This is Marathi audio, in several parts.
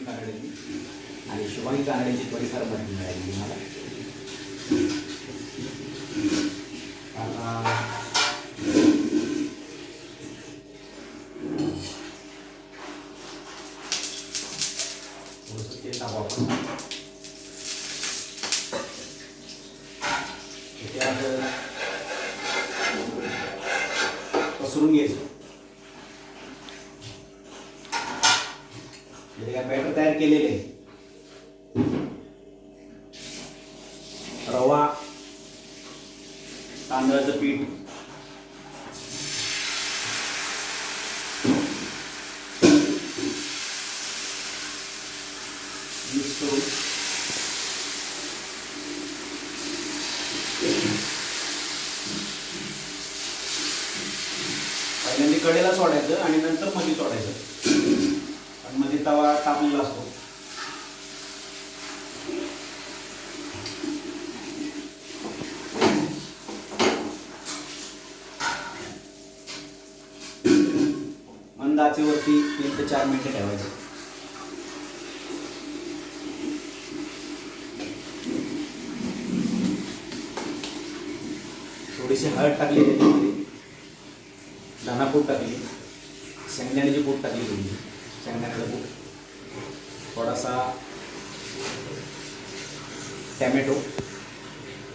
कानडेची आणि शुभांगी कानडेची थोडीफार मदत मिळाली मला. आता थोडंसं तेल टाकू आपण. त्यात पसरून घ्यायचं. काय बॅटर तयार केलेले आहे. रवा, तांदळाचं पीठ, मिक्स करून पहिल्यांदा कडेला सोडायचं आणि नंतर मध्ये सोडायचं. आणि मध्ये तवा तापलेला असतो. मंद आचेवरती 3 ते 4 मिनिटं ठेवायचं. थोडीशी हळद टाकली त्याच्यामध्ये, धनापूड टाकली, शेंगदाण्याची पूड टाकली, थोडी शेंगदाण्याचं पूड, थोडासा टॅमॅटो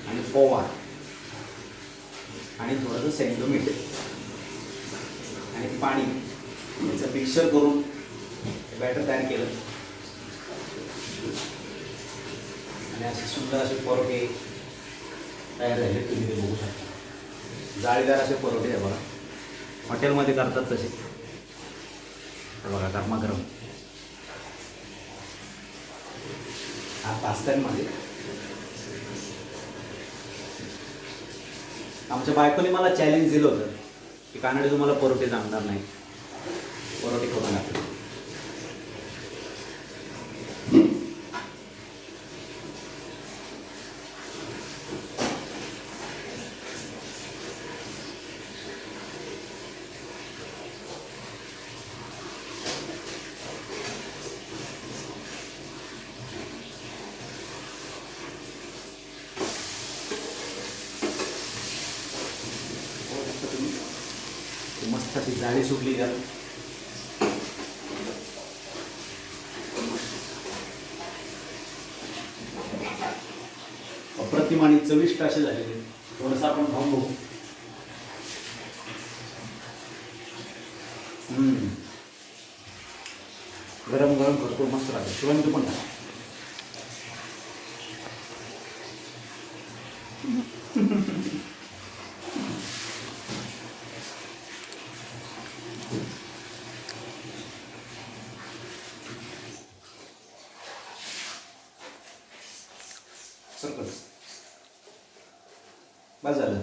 आणि पोहा आणि थोडंसं शेंगदाणा मीठ आणि पाणी याचं मिक्सर करून बॅटर तयार केलं. आणि असे सुंदर असे परोठे तयार झाले. तुम्ही ते बघू शकता. जाळीदार असे परोठे आहे बघा, हॉटेलमध्ये करतात तसे. बघा गरमागरम हा पास्त्यांमध्ये. आमच्या बायकोने मला चॅलेंज दिलं होतं की कानडे तुम्हाला परोठे जमणार नाही, परोठे करून लागले. मस्त अशी जाळी सुटली त्याला. अप्रतिम आणि चविष्ट असे झालेले. थोडंसं आपण खाऊन बघू. गरम गरम भरपूर मस्त राहते. शिवाय तू पण बस झालं.